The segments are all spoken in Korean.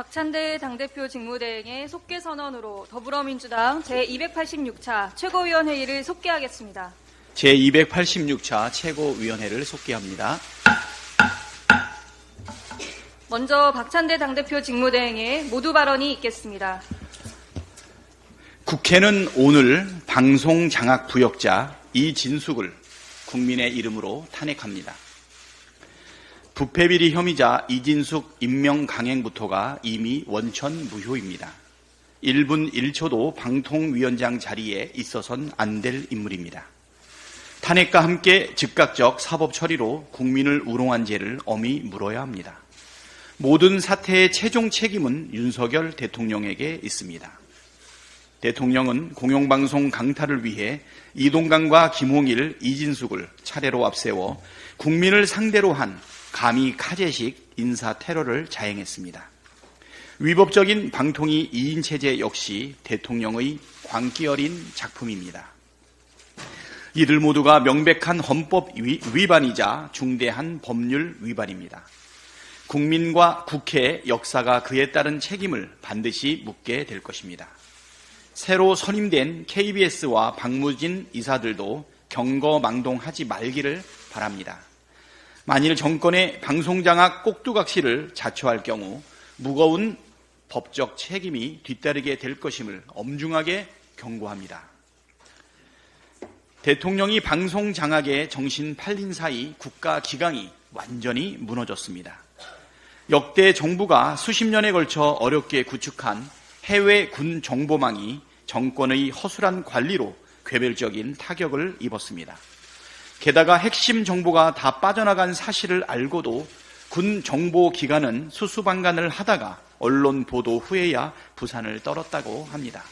박찬대 당대표 직무대행의 속개 선언으로 더불어민주당 제286차 최고위원회의를 속개하겠습니다. 제286차 최고위원회를 속개합니다. 먼저 박찬대 당대표 직무대행의 모두 발언이 있겠습니다. 국회는 오늘 방송 장악 부역자 이진숙을 국민의 이름으로 탄핵합니다. 부패비리 혐의자 이진숙 임명 강행부터가 이미 원천 무효입니다. 1분 1초도 방통위원장 자리에 있어선 안 될 인물입니다. 탄핵과 함께 즉각적 사법 처리로 국민을 우롱한 죄를 엄히 물어야 합니다. 모든 사태의 최종 책임은 윤석열 대통령에게 있습니다. 대통령은 공영방송 강탈을 위해 이동관과 김홍일, 이진숙을 차례로 앞세워 국민을 상대로 한 가미카제식 인사 테러를 자행했습니다. 위법적인 방통위 2인 체제 역시 대통령의 광기 어린 작품입니다. 이들 모두가 명백한 헌법 위반이자 중대한 법률 위반입니다. 국민과 국회, 역사가 그에 따른 책임을 반드시 묻게 될 것입니다. 새로 선임된 KBS와 박무진 이사들도 경거망동하지 말기를 바랍니다. 만일 정권의 방송장악 꼭두각시를 자초할 경우 무거운 법적 책임이 뒤따르게 될 것임을 엄중하게 경고합니다. 대통령이 방송장악에 정신 팔린 사이 국가 기강이 완전히 무너졌습니다. 역대 정부가 수십 년에 걸쳐 어렵게 구축한 해외 군 정보망이 정권의 허술한 관리로 괴멸적인 타격을 입었습니다. 게다가 핵심 정보가 다 빠져나간 사실을 알고도 군 정보기관은 수수방관을 하다가 언론 보도 후에야 부산을 떨었다고 합니다.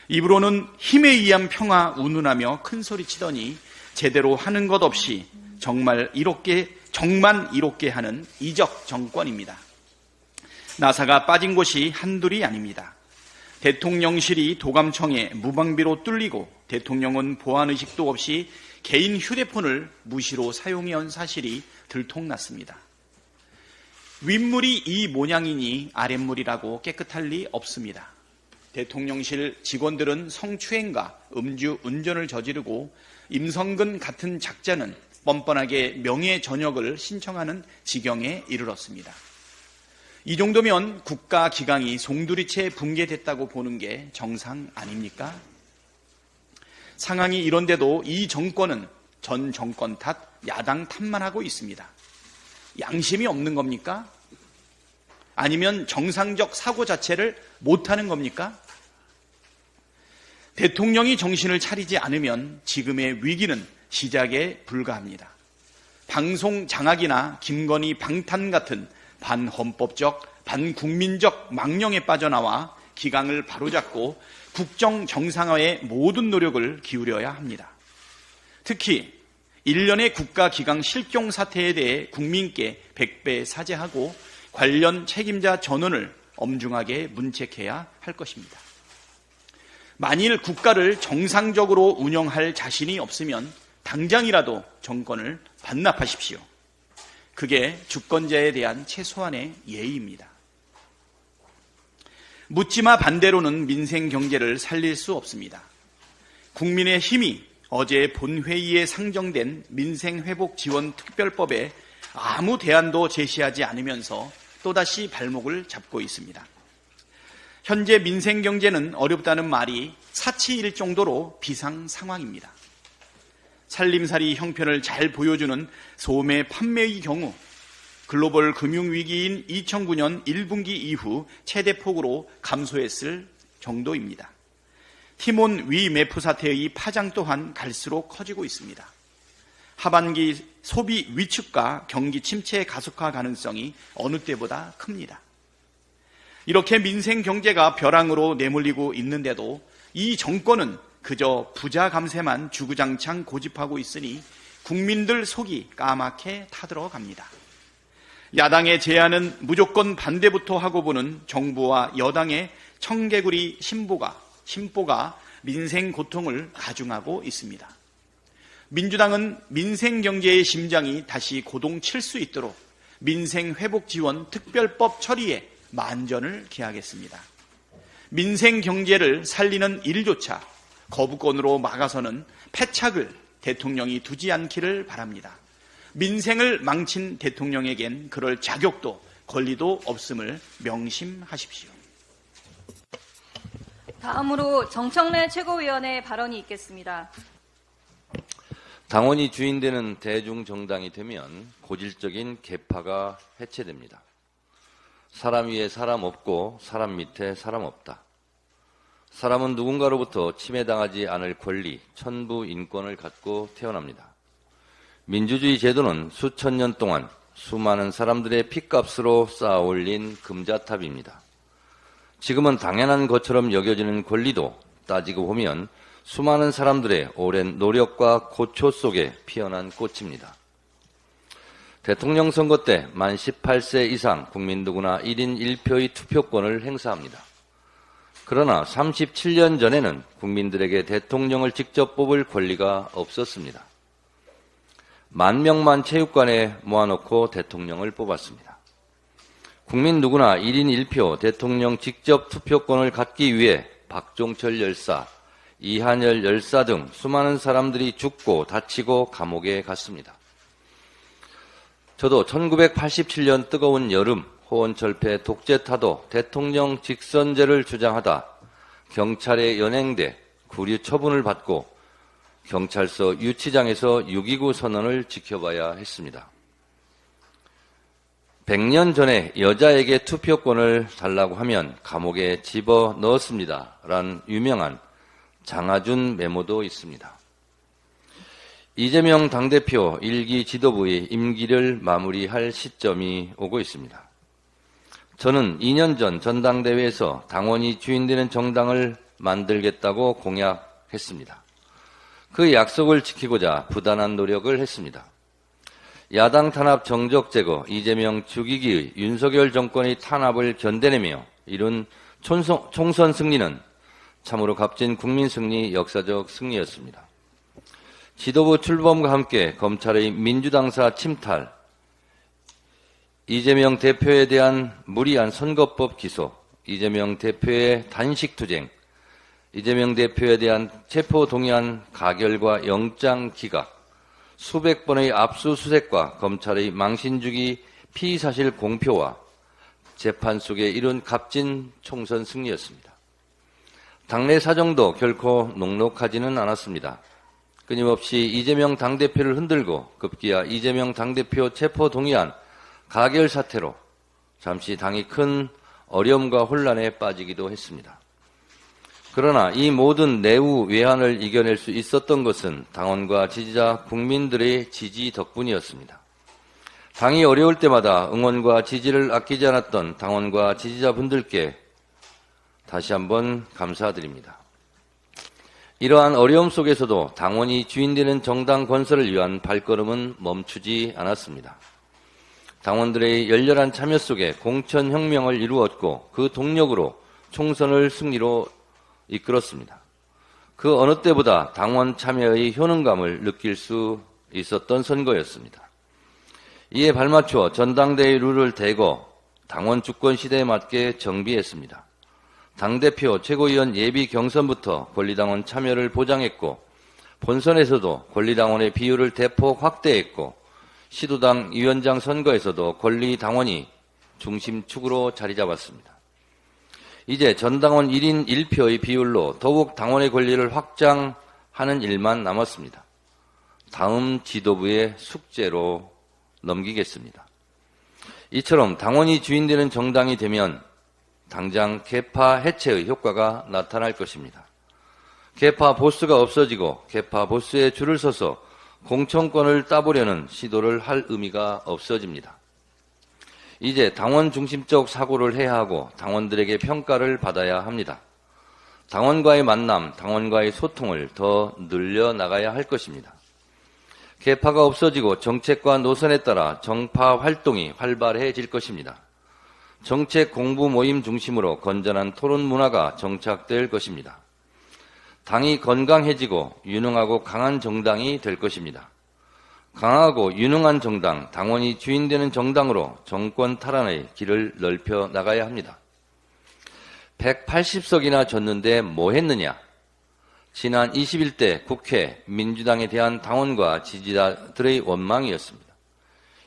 입으로는 힘에 의한 평화 운운하며 큰소리치더니 제대로 하는 것 없이 정만 이롭게 하는 이적 정권입니다. 나사가 빠진 곳이 한둘이 아닙니다. 대통령실이 도감청에 무방비로 뚫리고 대통령은 보안의식도 없이 개인 휴대폰을 무시로 사용해온 사실이 들통났습니다. 윗물이 이 모양이니 아랫물이라고 깨끗할 리 없습니다. 대통령실 직원들은 성추행과 음주운전을 저지르고 임성근 같은 작자는 뻔뻔하게 명예전역을 신청하는 지경에 이르렀습니다. 이 정도면 국가 기강이 송두리째 붕괴됐다고 보는 게 정상 아닙니까? 상황이 이런데도 이 정권은 전 정권 탓, 야당 탓만 하고 있습니다. 양심이 없는 겁니까? 아니면 정상적 사고 자체를 못하는 겁니까? 대통령이 정신을 차리지 않으면 지금의 위기는 시작에 불과합니다. 방송 장악이나 김건희 방탄 같은 반헌법적, 반국민적 망령에 빠져나와 기강을 바로잡고 국정 정상화에 모든 노력을 기울여야 합니다. 특히 일련의 국가 기강 실종 사태에 대해 국민께 100배 사죄하고 관련 책임자 전원을 엄중하게 문책해야 할 것입니다. 만일 국가를 정상적으로 운영할 자신이 없으면 당장이라도 정권을 반납하십시오. 그게 주권자에 대한 최소한의 예의입니다. 묻지마 반대로는 민생 경제를 살릴 수 없습니다. 국민의힘이 어제 본회의에 상정된 민생회복지원특별법에 아무 대안도 제시하지 않으면서 또다시 발목을 잡고 있습니다. 현재 민생 경제는 어렵다는 말이 사치일 정도로 비상 상황입니다. 살림살이 형편을 잘 보여주는 소매 판매의 경우 글로벌 금융위기인 2009년 1분기 이후 최대폭으로 감소했을 정도입니다. 티몬 위메프 사태의 파장 또한 갈수록 커지고 있습니다. 하반기 소비 위축과 경기 침체 가속화 가능성이 어느 때보다 큽니다. 이렇게 민생 경제가 벼랑으로 내몰리고 있는데도 이 정권은 그저 부자 감세만 주구장창 고집하고 있으니 국민들 속이 까맣게 타들어갑니다. 야당의 제안은 무조건 반대부터 하고 보는 정부와 여당의 청개구리 심보가 민생 고통을 가중하고 있습니다. 민주당은 민생 경제의 심장이 다시 고동칠 수 있도록 민생회복지원 특별법 처리에 만전을 기하겠습니다. 민생 경제를 살리는 일조차 거부권으로 막아서는 패착을 대통령이 두지 않기를 바랍니다. 민생을 망친 대통령에겐 그럴 자격도 권리도 없음을 명심하십시오. 다음으로 정청래 최고위원의 발언이 있겠습니다. 당원이 주인되는 대중정당이 되면 고질적인 계파가 해체됩니다. 사람 위에 사람 없고 사람 밑에 사람 없다. 사람은 누군가로부터 침해당하지 않을 권리, 천부 인권을 갖고 태어납니다. 민주주의 제도는 수천 년 동안 수많은 사람들의 핏값으로 쌓아올린 금자탑입니다. 지금은 당연한 것처럼 여겨지는 권리도 따지고 보면 수많은 사람들의 오랜 노력과 고초 속에 피어난 꽃입니다. 대통령 선거 때 만 18세 이상 국민 누구나 1인 1표의 투표권을 행사합니다. 그러나 37년 전에는 국민들에게 대통령을 직접 뽑을 권리가 없었습니다. 10,000명만 체육관에 모아놓고 대통령을 뽑았습니다. 국민 누구나 1인 1표 대통령 직접 투표권을 갖기 위해 박종철 열사, 이한열 열사 등 수많은 사람들이 죽고 다치고 감옥에 갔습니다. 저도 1987년 뜨거운 여름 호원철폐 독재타도 대통령 직선제를 주장하다 경찰에 연행돼 구류 처분을 받고 경찰서 유치장에서 6.29 선언을 지켜봐야 했습니다. 100년 전에 여자에게 투표권을 달라고 하면 감옥에 집어넣었습니다. 란 유명한 장하준 메모도 있습니다. 이재명 당대표 1기 지도부의 임기를 마무리할 시점이 오고 있습니다. 저는 2년 전 전당대회에서 당원이 주인되는 정당을 만들겠다고 공약했습니다. 그 약속을 지키고자 부단한 노력을 했습니다. 야당 탄압 정적 제거, 이재명 죽이기의 윤석열 정권의 탄압을 견뎌내며 이룬 총선 승리는 참으로 값진 국민 승리, 역사적 승리였습니다. 지도부 출범과 함께 검찰의 민주당사 침탈, 이재명 대표에 대한 무리한 선거법 기소, 이재명 대표의 단식투쟁, 이재명 대표에 대한 체포동의안 가결과 영장 기각, 수백 번의 압수수색과 검찰의 망신주기 피의사실 공표와 재판 속에 이룬 값진 총선 승리였습니다. 당내 사정도 결코 녹록하지는 않았습니다. 끊임없이 이재명 당대표를 흔들고 급기야 이재명 당대표 체포동의안 가결 사태로 잠시 당이 큰 어려움과 혼란에 빠지기도 했습니다. 그러나 이 모든 내후 외환을 이겨낼 수 있었던 것은 당원과 지지자 국민들의 지지 덕분이었습니다. 당이 어려울 때마다 응원과 지지를 아끼지 않았던 당원과 지지자분들께 다시 한번 감사드립니다. 이러한 어려움 속에서도 당원이 주인되는 정당 건설을 위한 발걸음은 멈추지 않았습니다. 당원들의 열렬한 참여 속에 공천혁명을 이루었고 그 동력으로 총선을 승리로 이끌었습니다. 그 어느 때보다 당원 참여의 효능감을 느낄 수 있었던 선거였습니다. 이에 발맞춰 전당대회 룰을 대거 당원 주권 시대에 맞게 정비했습니다. 당대표, 최고위원 예비 경선부터 권리당원 참여를 보장했고 본선에서도 권리당원의 비율을 대폭 확대했고 시도당 위원장 선거에서도 권리당원이 중심축으로 자리 잡았습니다. 이제 전당원 1인 1표의 비율로 더욱 당원의 권리를 확장하는 일만 남았습니다. 다음 지도부의 숙제로 넘기겠습니다. 이처럼 당원이 주인되는 정당이 되면 당장 계파 해체의 효과가 나타날 것입니다. 계파 보스가 없어지고 계파 보스에 줄을 서서 공천권을 따보려는 시도를 할 의미가 없어집니다. 이제 당원 중심적 사고를 해야 하고 당원들에게 평가를 받아야 합니다. 당원과의 만남, 당원과의 소통을 더 늘려나가야 할 것입니다. 계파가 없어지고 정책과 노선에 따라 정파 활동이 활발해질 것입니다. 정책 공부 모임 중심으로 건전한 토론 문화가 정착될 것입니다. 당이 건강해지고 유능하고 강한 정당이 될 것입니다. 강하고 유능한 정당, 당원이 주인되는 정당으로 정권 탈환의 길을 넓혀 나가야 합니다. 180석이나 졌는데 뭐 했느냐? 지난 21대 국회 민주당에 대한 당원과 지지자들의 원망이었습니다.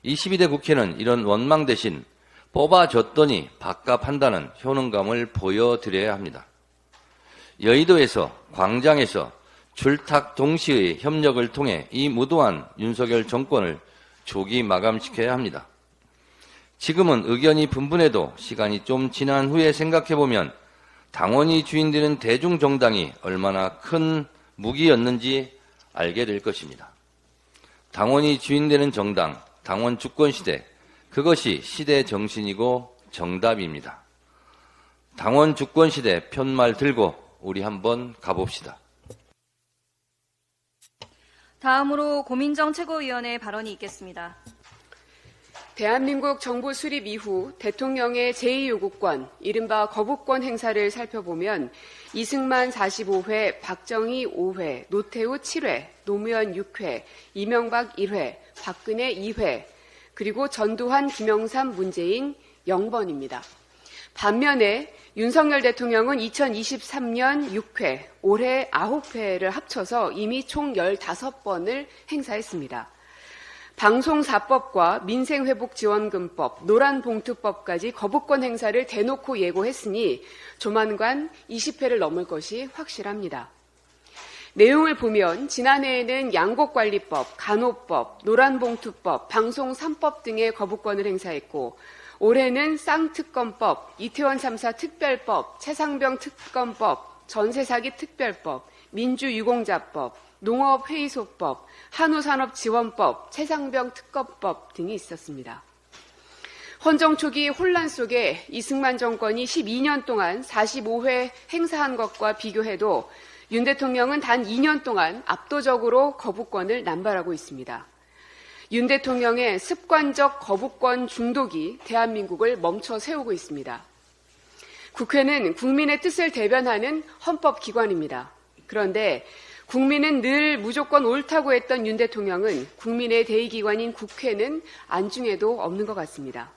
22대 국회는 이런 원망 대신 뽑아줬더니 밥값한다는 효능감을 보여드려야 합니다. 여의도에서, 광장에서 출탁 동시의 협력을 통해 이 무도한 윤석열 정권을 조기 마감시켜야 합니다. 지금은 의견이 분분해도 시간이 좀 지난 후에 생각해보면 당원이 주인되는 대중정당이 얼마나 큰 무기였는지 알게 될 것입니다. 당원이 주인되는 정당, 당원 주권시대, 그것이 시대 정신이고 정답입니다. 당원 주권시대 편말 들고 우리 한번 가봅시다. 다음으로 고민정 최고위원의 발언이 있겠습니다. 대한민국 정부 수립 이후 대통령의 제2요구권, 이른바 거부권 행사를 살펴보면 이승만 45회, 박정희 5회, 노태우 7회, 노무현 6회, 이명박 1회, 박근혜 2회, 그리고 전두환, 김영삼, 문재인 0번입니다. 반면에 윤석열 대통령은 2023년 6회, 올해 9회를 합쳐서 이미 총 15번을 행사했습니다. 방송사법과 민생회복지원금법, 노란봉투법까지 거부권 행사를 대놓고 예고했으니 조만간 20회를 넘을 것이 확실합니다. 내용을 보면 지난해에는 양곡관리법, 간호법, 노란봉투법, 방송 3법 등의 거부권을 행사했고 올해는 쌍특검법, 이태원 3사 특별법, 최상병 특검법, 전세사기 특별법, 민주유공자법, 농업회의소법, 한우산업지원법, 최상병 특검법 등이 있었습니다. 헌정 초기 혼란 속에 이승만 정권이 12년 동안 45회 행사한 것과 비교해도 윤 대통령은 단 2년 동안 압도적으로 거부권을 남발하고 있습니다. 윤 대통령의 습관적 거부권 중독이 대한민국을 멈춰 세우고 있습니다. 국회는 국민의 뜻을 대변하는 헌법기관입니다. 그런데 국민은 늘 무조건 옳다고 했던 윤 대통령은 국민의 대의기관인 국회는 안중에도 없는 것 같습니다.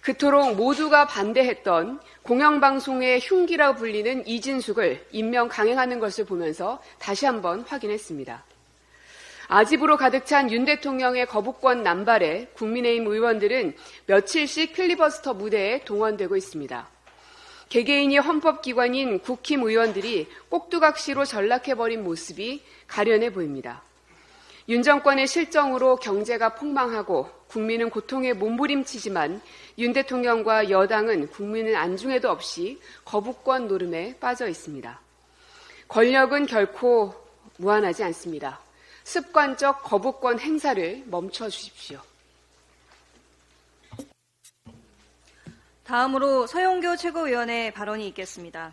그토록 모두가 반대했던 공영방송의 흉기라 불리는 이진숙을 임명 강행하는 것을 보면서 다시 한번 확인했습니다. 아집으로 가득 찬 윤 대통령의 거부권 남발에 국민의힘 의원들은 며칠씩 필리버스터 무대에 동원되고 있습니다. 개개인이 헌법기관인 국힘 의원들이 꼭두각시로 전락해버린 모습이 가련해 보입니다. 윤 정권의 실정으로 경제가 폭망하고 국민은 고통에 몸부림치지만 윤 대통령과 여당은 국민은 안중에도 없이 거부권 노름에 빠져 있습니다. 권력은 결코 무한하지 않습니다. 습관적 거부권 행사를 멈춰 주십시오. 다음으로 서영교 최고위원의 발언이 있겠습니다.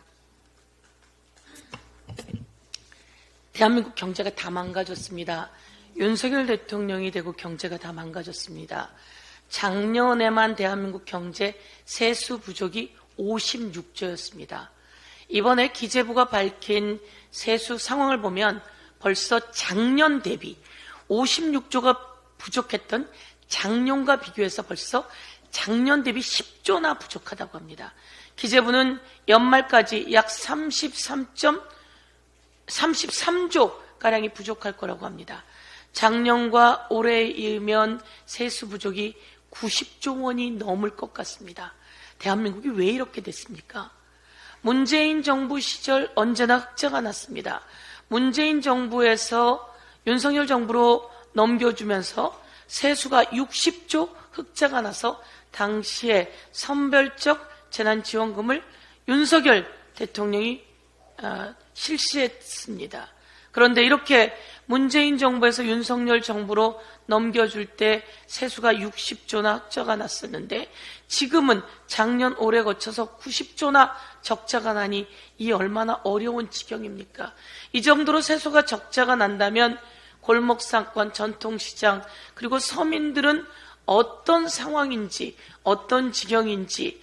대한민국 경제가 다 망가졌습니다. 윤석열 대통령이 되고 경제가 다 망가졌습니다. 작년에만 대한민국 경제 세수 부족이 56조였습니다. 이번에 기재부가 밝힌 세수 상황을 보면 벌써 작년 대비 56조가 부족했던 작년과 비교해서 벌써 작년 대비 10조나 부족하다고 합니다. 기재부는 연말까지 약 33조가량이 부족할 거라고 합니다. 작년과 올해에 이으면 세수 부족이 90조 원이 넘을 것 같습니다. 대한민국이 왜 이렇게 됐습니까? 문재인 정부 시절 언제나 흑자가 났습니다. 문재인 정부에서 윤석열 정부로 넘겨주면서 세수가 60조 흑자가 나서 당시에 선별적 재난지원금을 윤석열 대통령이 실시했습니다. 그런데 이렇게 문재인 정부에서 윤석열 정부로 넘겨줄 때 세수가 60조나 흑자가 났었는데 지금은 작년 올해 거쳐서 90조나 적자가 나니 이 얼마나 어려운 지경입니까? 이 정도로 세수가 적자가 난다면 골목상권, 전통시장 그리고 서민들은 어떤 상황인지 어떤 지경인지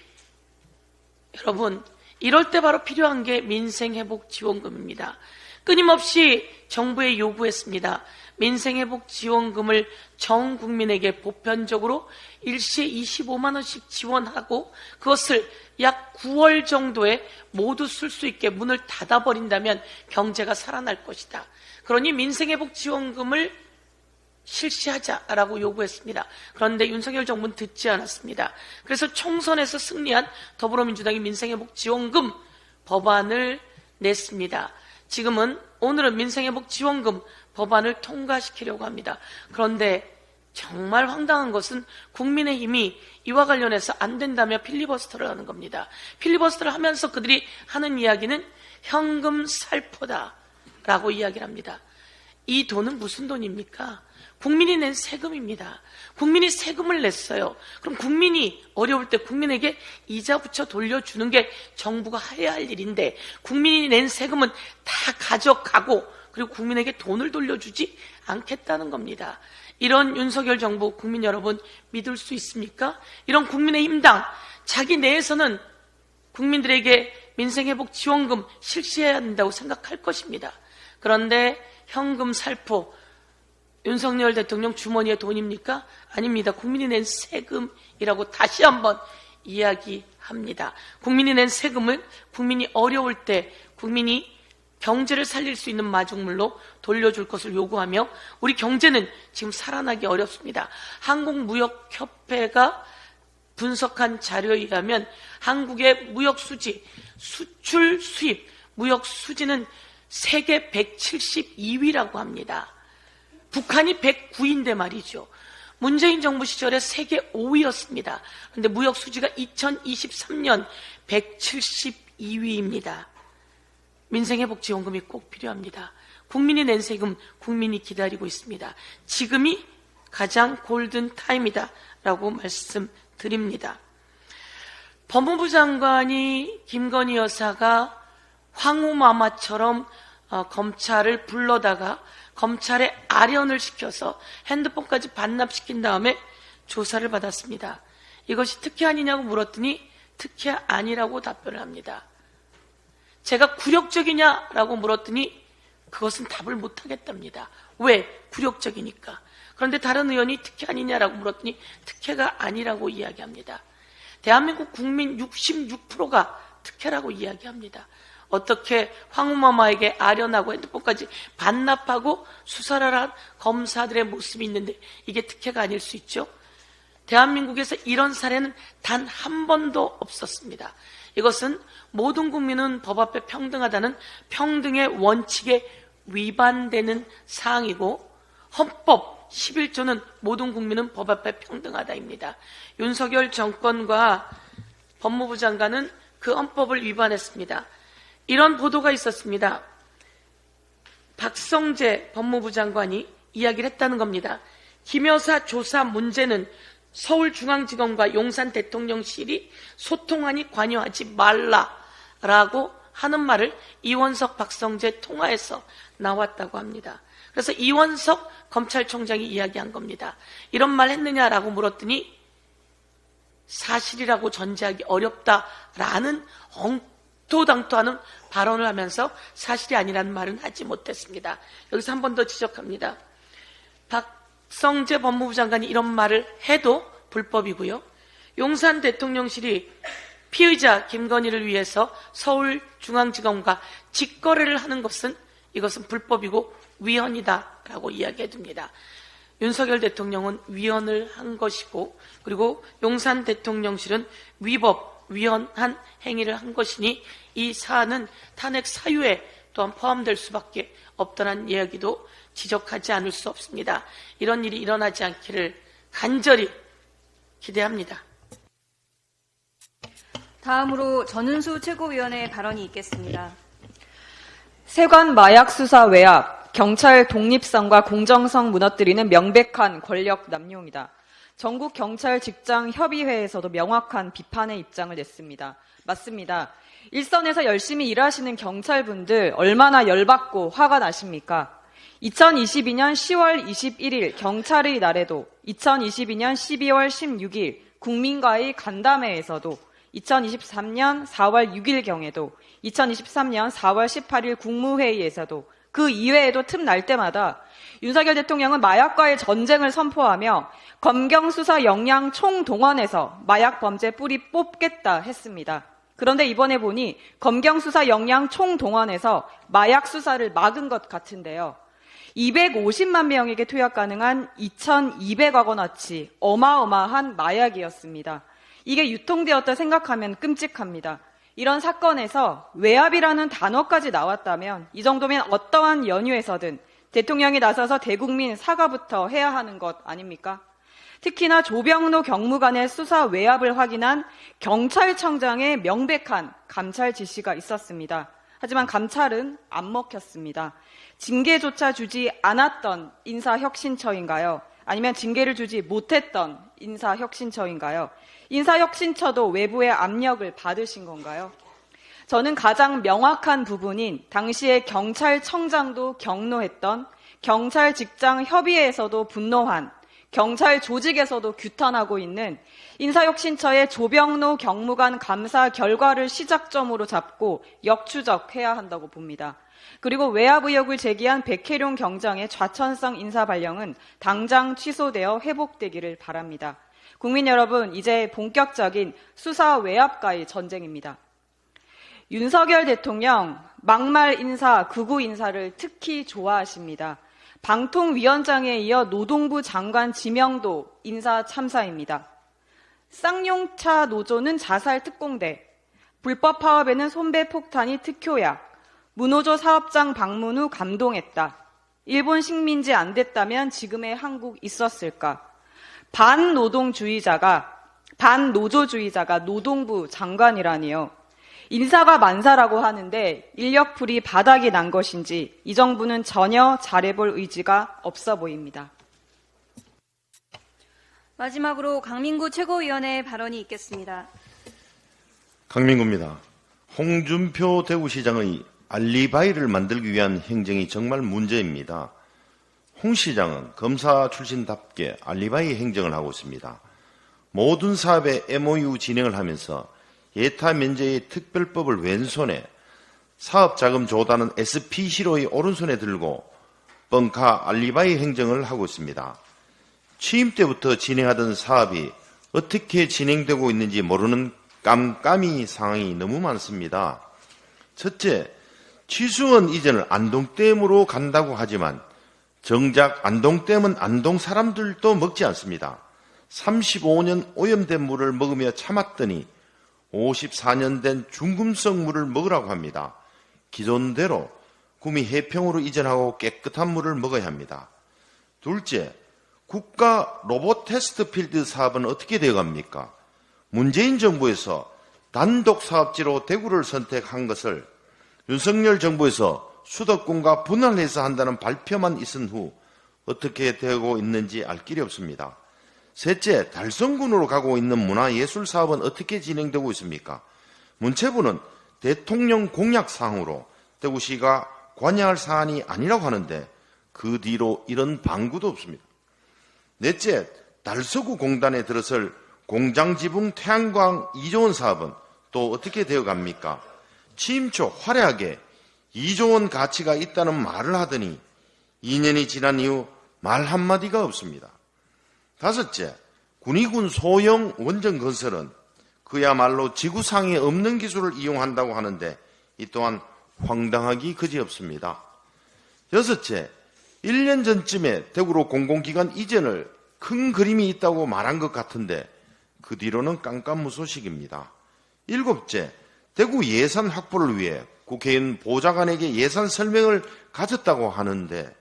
여러분 이럴 때 바로 필요한 게 민생회복지원금입니다. 끊임없이 정부에 요구했습니다. 민생회복지원금을 전 국민에게 보편적으로 일시에 25만 원씩 지원하고 그것을 약 9월 정도에 모두 쓸 수 있게 문을 닫아버린다면 경제가 살아날 것이다. 그러니 민생회복지원금을 실시하자라고 요구했습니다. 그런데 윤석열 정부는 듣지 않았습니다. 그래서 총선에서 승리한 더불어민주당이 민생회복지원금 법안을 냈습니다. 오늘은 민생회복지원금 법안을 통과시키려고 합니다. 그런데 정말 황당한 것은 국민의힘이 이와 관련해서 안 된다며 필리버스터를 하는 겁니다. 필리버스터를 하면서 그들이 하는 이야기는 현금 살포다라고 이야기를 합니다. 이 돈은 무슨 돈입니까? 국민이 낸 세금입니다. 국민이 세금을 냈어요. 그럼 국민이 어려울 때 국민에게 이자 붙여 돌려주는 게 정부가 해야 할 일인데 국민이 낸 세금은 다 가져가고 그리고 국민에게 돈을 돌려주지 않겠다는 겁니다. 이런 윤석열 정부 국민 여러분 믿을 수 있습니까? 이런 국민의힘당 자기 내에서는 국민들에게 민생회복지원금 실시해야 한다고 생각할 것입니다. 그런데 현금 살포 윤석열 대통령 주머니의 돈입니까? 아닙니다. 국민이 낸 세금이라고 다시 한번 이야기합니다. 국민이 낸 세금을 국민이 어려울 때 국민이 경제를 살릴 수 있는 마중물로 돌려줄 것을 요구하며 우리 경제는 지금 살아나기 어렵습니다. 한국무역협회가 분석한 자료에 의하면 한국의 무역 수지, 수출, 수입, 무역 수지는 세계 172위라고 합니다. 북한이 109위인데 말이죠. 문재인 정부 시절에 세계 5위였습니다. 그런데 무역 수지가 2023년 172위입니다. 민생회복지원금이 꼭 필요합니다. 국민이 낸 세금 국민이 기다리고 있습니다. 지금이 가장 골든타임이다 라고 말씀드립니다. 법무부 장관이 김건희 여사가 황후마마처럼 검찰을 불러다가 검찰에 아련을 시켜서 핸드폰까지 반납시킨 다음에 조사를 받았습니다. 이것이 특혜 아니냐고 물었더니 특혜 아니라고 답변을 합니다. 제가 굴욕적이냐라고 물었더니 그것은 답을 못하겠답니다. 왜? 굴욕적이니까. 그런데 다른 의원이 특혜 아니냐라고 물었더니 특혜가 아니라고 이야기합니다. 대한민국 국민 66%가 특혜라고 이야기합니다. 어떻게 황후마마에게 아련하고 핸드폰까지 반납하고 수사를 한 검사들의 모습이 있는데 이게 특혜가 아닐 수 있죠? 대한민국에서 이런 사례는 단 한 번도 없었습니다. 이것은 모든 국민은 법 앞에 평등하다는 평등의 원칙에 위반되는 사항이고 헌법 11조는 모든 국민은 법 앞에 평등하다입니다. 윤석열 정권과 법무부 장관은 그 헌법을 위반했습니다. 이런 보도가 있었습니다. 박성재 법무부 장관이 이야기를 했다는 겁니다. 김 여사 조사 문제는 서울중앙지검과 용산대통령실이 소통하니 관여하지 말라라고 하는 말을 이원석 박성재 통화에서 나왔다고 합니다. 그래서 이원석 검찰총장이 이야기한 겁니다. 이런 말 했느냐라고 물었더니 사실이라고 전제하기 어렵다라는 엉토당토하는 발언을 하면서 사실이 아니라는 말은 하지 못했습니다. 여기서 한 번 더 지적합니다. 박성재 법무부 장관이 이런 말을 해도 불법이고요. 용산 대통령실이 피의자 김건희를 위해서 서울중앙지검과 직거래를 하는 것은 이것은 불법이고 위헌이다라고 이야기해 둡니다. 윤석열 대통령은 위헌을 한 것이고 그리고 용산 대통령실은 위법, 위헌한 행위를 한 것이니 이 사안은 탄핵 사유에 또한 포함될 수밖에 없다는 이야기도 지적하지 않을 수 없습니다. 이런 일이 일어나지 않기를 간절히 기대합니다. 다음으로 전은수 최고위원의 발언이 있겠습니다. 세관 마약 수사 외압, 경찰 독립성과 공정성 무너뜨리는 명백한 권력 남용이다. 전국 경찰 직장 협의회에서도 명확한 비판의 입장을 냈습니다. 맞습니다. 일선에서 열심히 일하시는 경찰분들 얼마나 열받고 화가 나십니까? 2022년 10월 21일 경찰의 날에도 2022년 12월 16일 국민과의 간담회에서도 2023년 4월 6일경에도, 2023년 4월 18일 국무회의에서도, 그 이외에도 틈날 때마다 윤석열 대통령은 마약과의 전쟁을 선포하며 검경 수사 역량 총동원해서 마약 범죄 뿌리 뽑겠다 했습니다. 그런데 이번에 보니 검경 수사 역량 총동원해서 마약 수사를 막은 것 같은데요. 250만 명에게 투약 가능한 2,200억 원어치 어마어마한 마약이었습니다. 이게 유통되었다 생각하면 끔찍합니다. 이런 사건에서 외압이라는 단어까지 나왔다면 이 정도면 어떠한 연유에서든 대통령이 나서서 대국민 사과부터 해야 하는 것 아닙니까? 특히나 조병로 경무관의 수사 외압을 확인한 경찰청장의 명백한 감찰 지시가 있었습니다. 하지만 감찰은 안 먹혔습니다. 징계조차 주지 않았던 인사혁신처인가요? 아니면 징계를 주지 못했던 인사혁신처인가요? 인사혁신처도 외부의 압력을 받으신 건가요? 저는 가장 명확한 부분인 당시에 경찰청장도 경노했던, 경찰 직장 협의회에서도 분노한, 경찰 조직에서도 규탄하고 있는 인사혁신처의 조병로 경무관 감사 결과를 시작점으로 잡고 역추적해야 한다고 봅니다. 그리고 외압 의혹을 제기한 백혜룡 경장의 좌천성 인사 발령은 당장 취소되어 회복되기를 바랍니다. 국민 여러분, 이제 본격적인 수사 외압과의 전쟁입니다. 윤석열 대통령 막말 인사, 극우 인사를 특히 좋아하십니다. 방통위원장에 이어 노동부 장관 지명도 인사 참사입니다. 쌍용차 노조는 자살 특공대, 불법 파업에는 손배 폭탄이 특효약, 문호조 사업장 방문 후 감동했다. 일본 식민지 안 됐다면 지금의 한국 있었을까? 반노조주의자가 노동부 장관이라니요. 인사가 만사라고 하는데 인력풀이 바닥이 난 것인지 이 정부는 전혀 잘해볼 의지가 없어 보입니다. 마지막으로 강민구 최고위원의 발언이 있겠습니다. 강민구입니다. 홍준표 대구시장의 알리바이를 만들기 위한 행정이 정말 문제입니다. 홍 시장은 검사 출신답게 알리바이 행정을 하고 있습니다. 모든 사업에 MOU 진행을 하면서 예타 면제의 특별법을 왼손에, 사업자금 조달은 SPC로의 오른손에 들고 뻥카 알리바이 행정을 하고 있습니다. 취임 때부터 진행하던 사업이 어떻게 진행되고 있는지 모르는 깜깜이 상황이 너무 많습니다. 첫째, 취수원 이전을 안동댐으로 간다고 하지만 정작 안동댐은 안동 사람들도 먹지 않습니다. 35년 오염된 물을 먹으며 참았더니 54년 된 중금속 물을 먹으라고 합니다. 기존대로 구미 해평으로 이전하고 깨끗한 물을 먹어야 합니다. 둘째, 국가 로봇 테스트 필드 사업은 어떻게 되어갑니까? 문재인 정부에서 단독 사업지로 대구를 선택한 것을 윤석열 정부에서 수도권과 분할해서 한다는 발표만 있은 후 어떻게 되고 있는지 알 길이 없습니다. 셋째, 달성군으로 가고 있는 문화예술 사업은 어떻게 진행되고 있습니까? 문체부는 대통령 공약사항으로 대구시가 관여할 사안이 아니라고 하는데 그 뒤로 이런 방구도 없습니다. 넷째, 달서구 공단에 들어설 공장지붕 태양광 2조 원 사업은 또 어떻게 되어갑니까? 취임 초 화려하게 2조 원 가치가 있다는 말을 하더니 2년이 지난 이후 말 한마디가 없습니다. 다섯째, 군의군 소형 원전 건설은 그야말로 지구상에 없는 기술을 이용한다고 하는데 이 또한 황당하기 그지없습니다. 여섯째, 1년 전쯤에 대구로 공공기관 이전을 큰 그림이 있다고 말한 것 같은데 그 뒤로는 깜깜무소식입니다. 일곱째, 대구 예산 확보를 위해 국회의원 보좌관에게 예산 설명을 가졌다고 하는데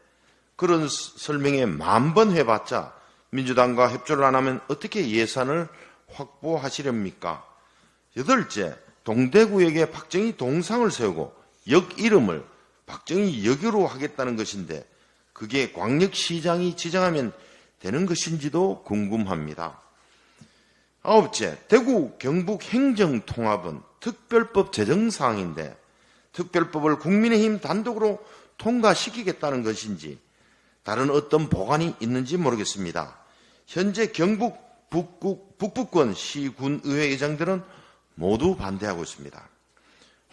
그런 설명에 10,000번 해봤자 민주당과 협조를 안 하면 어떻게 예산을 확보하시렵니까? 여덟째, 동대구역에 박정희 동상을 세우고 역 이름을 박정희 역으로 하겠다는 것인데 그게 광역시장이 지정하면 되는 것인지도 궁금합니다. 아홉째, 대구 경북 행정통합은 특별법 제정사항인데 특별법을 국민의힘 단독으로 통과시키겠다는 것인지 다른 어떤 보관이 있는지 모르겠습니다. 현재 경북 북부권 시군의회 의장들은 모두 반대하고 있습니다.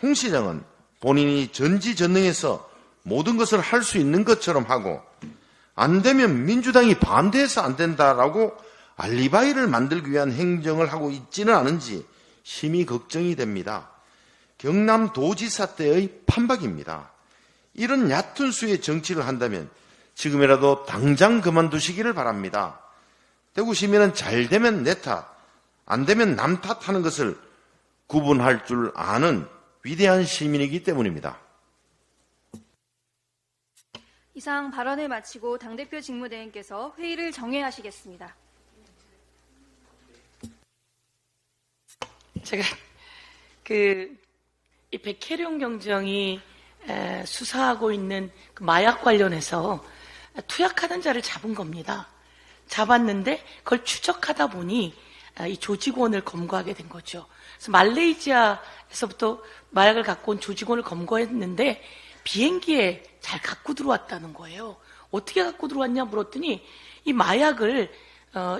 홍 시장은 본인이 전지전능해서 모든 것을 할 수 있는 것처럼 하고 안 되면 민주당이 반대해서 안 된다라고 알리바이를 만들기 위한 행정을 하고 있지는 않은지 심히 걱정이 됩니다. 경남도지사 때의 판박입니다. 이런 얕은 수의 정치를 한다면 지금이라도 당장 그만두시기를 바랍니다. 대구 시민은 잘 되면 내 탓, 안 되면 남 탓하는 것을 구분할 줄 아는 위대한 시민이기 때문입니다. 이상 발언을 마치고 당대표 직무대행께서 회의를 정회하시겠습니다. 제가 이 백혜룡 경정이 수사하고 있는 그 마약 관련해서 투약하는 자를 잡은 겁니다. 잡았는데 그걸 추적하다 보니 이 조직원을 검거하게 된 거죠. 그래서 말레이시아에서부터 마약을 갖고 온 조직원을 검거했는데 비행기에 잘 갖고 들어왔다는 거예요. 어떻게 갖고 들어왔냐 물었더니 이 마약을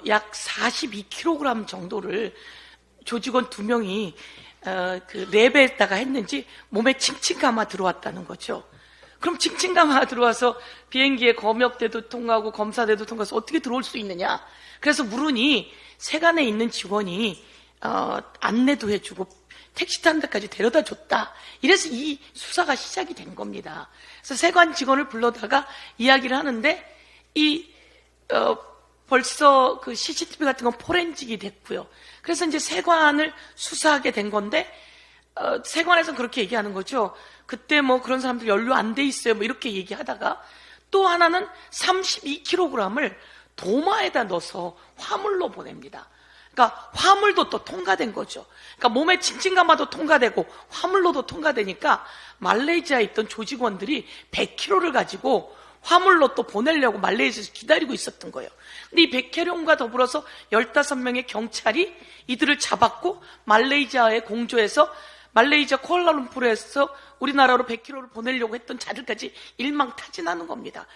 약 42kg 정도를 조직원 2명이 그 랩에다가 했는지 몸에 칭칭 감아 들어왔다는 거죠. 그럼 칭칭 감아 들어와서 비행기에 검역대도 통과하고 검사대도 통과해서 어떻게 들어올 수 있느냐. 그래서 물으니 세관에 있는 직원이 안내도 해주고 택시 타는 데까지 데려다 줬다. 이래서 이 수사가 시작이 된 겁니다. 그래서 세관 직원을 불러다가 이야기를 하는데 벌써 그 CCTV 같은 건 포렌직이 됐고요. 그래서 이제 세관을 수사하게 된 건데 세관에서는 그렇게 얘기하는 거죠. 그때 뭐 그런 사람들 연루 안 돼 있어요. 뭐 이렇게 얘기하다가 또 하나는 32kg을 도마에다 넣어서 화물로 보냅니다. 그러니까 화물도 또 통과된 거죠. 그러니까 몸에 칭칭 감아도 통과되고 화물로도 통과되니까 말레이시아에 있던 조직원들이 100kg를 가지고 화물로 또 보내려고 말레이시아에서 기다리고 있었던 거예요. 근데 이 백혜룡과 더불어서 15명의 경찰이 이들을 잡았고 말레이시아에 공조해서 말레이시아 쿠알라룸푸르에서 우리나라로 100kg를 보내려고 했던 자들까지 일망타진하는 겁니다.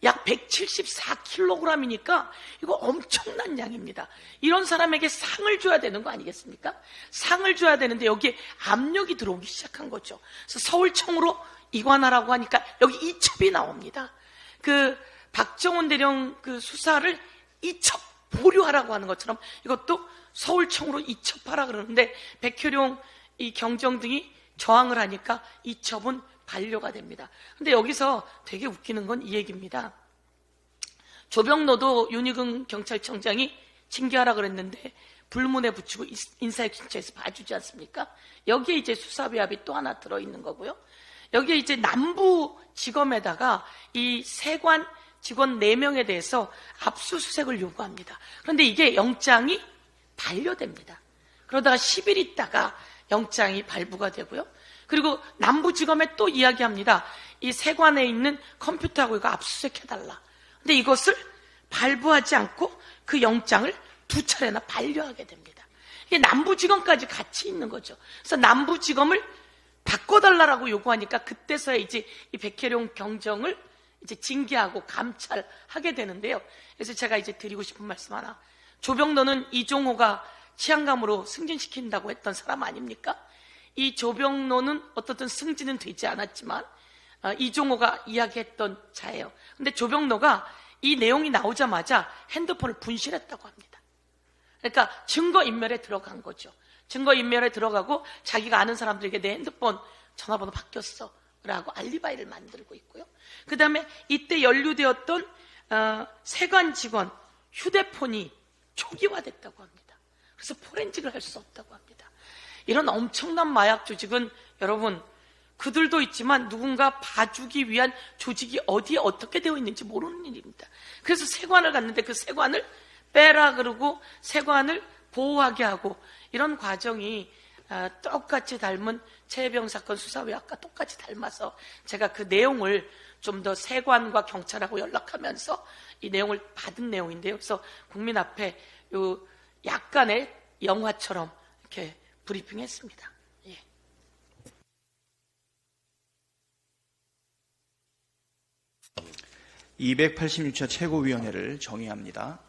약 174kg이니까 이거 엄청난 양입니다. 이런 사람에게 상을 줘야 되는 거 아니겠습니까? 상을 줘야 되는데 여기에 압력이 들어오기 시작한 거죠. 그래서 서울청으로 이관하라고 하니까 여기 이첩이 나옵니다. 그 박정훈 대령 그 수사를 이첩 보류하라고 하는 것처럼 이것도 서울청으로 이첩하라 그러는데 백혜룡 이 경정 등이 저항을 하니까 이첩은 반려가 됩니다. 근데 여기서 되게 웃기는 건 이 얘기입니다. 조병노도 윤희근 경찰청장이 징계하라 그랬는데 불문에 붙이고 인사혁신처에서 봐주지 않습니까? 여기에 이제 수사비합이 또 하나 들어있는 거고요. 여기에 이제 남부지검에다가 이 세관 직원 4명에 대해서 압수수색을 요구합니다. 그런데 이게 영장이 반려됩니다. 그러다가 10일 있다가 영장이 발부가 되고요. 그리고 남부지검에 또 이야기합니다. 이 세관에 있는 컴퓨터하고 이거 압수수색해달라. 근데 이것을 발부하지 않고 그 영장을 2차례나 반려하게 됩니다. 이게 남부지검까지 같이 있는 거죠. 그래서 남부지검을 바꿔달라고 요구하니까 그때서야 이제 이 백혜룡 경정을 이제 징계하고 감찰하게 되는데요. 그래서 제가 이제 드리고 싶은 말씀 하나. 조병노는 이종호가 치안감으로 승진시킨다고 했던 사람 아닙니까? 이 조병노는 어떻든 승진은 되지 않았지만 이종호가 이야기했던 자예요. 근데 조병노가 이 내용이 나오자마자 핸드폰을 분실했다고 합니다. 그러니까 증거인멸에 들어간 거죠. 증거인멸에 들어가고 자기가 아는 사람들에게 내 핸드폰 전화번호 바뀌었어 라고 알리바이를 만들고 있고요. 그 다음에 이때 연루되었던 세관 직원 휴대폰이 초기화됐다고 합니다. 그래서 포렌직을 할 수 없다고 합니다. 이런 엄청난 마약 조직은 여러분 그들도 있지만 누군가 봐주기 위한 조직이 어디에 어떻게 되어 있는지 모르는 일입니다. 그래서 세관을 갔는데 그 세관을 빼라 그러고 세관을 보호하게 하고 이런 과정이 똑같이 닮은 최혜병 사건 수사외학과 똑같이 닮아서 제가 그 내용을 좀 더 세관과 경찰하고 연락하면서 이 내용을 받은 내용인데요. 그래서 국민 앞에 요 약간의 영화처럼 이렇게 브리핑했습니다. 예. (286차) 최고위원회를 정의합니다.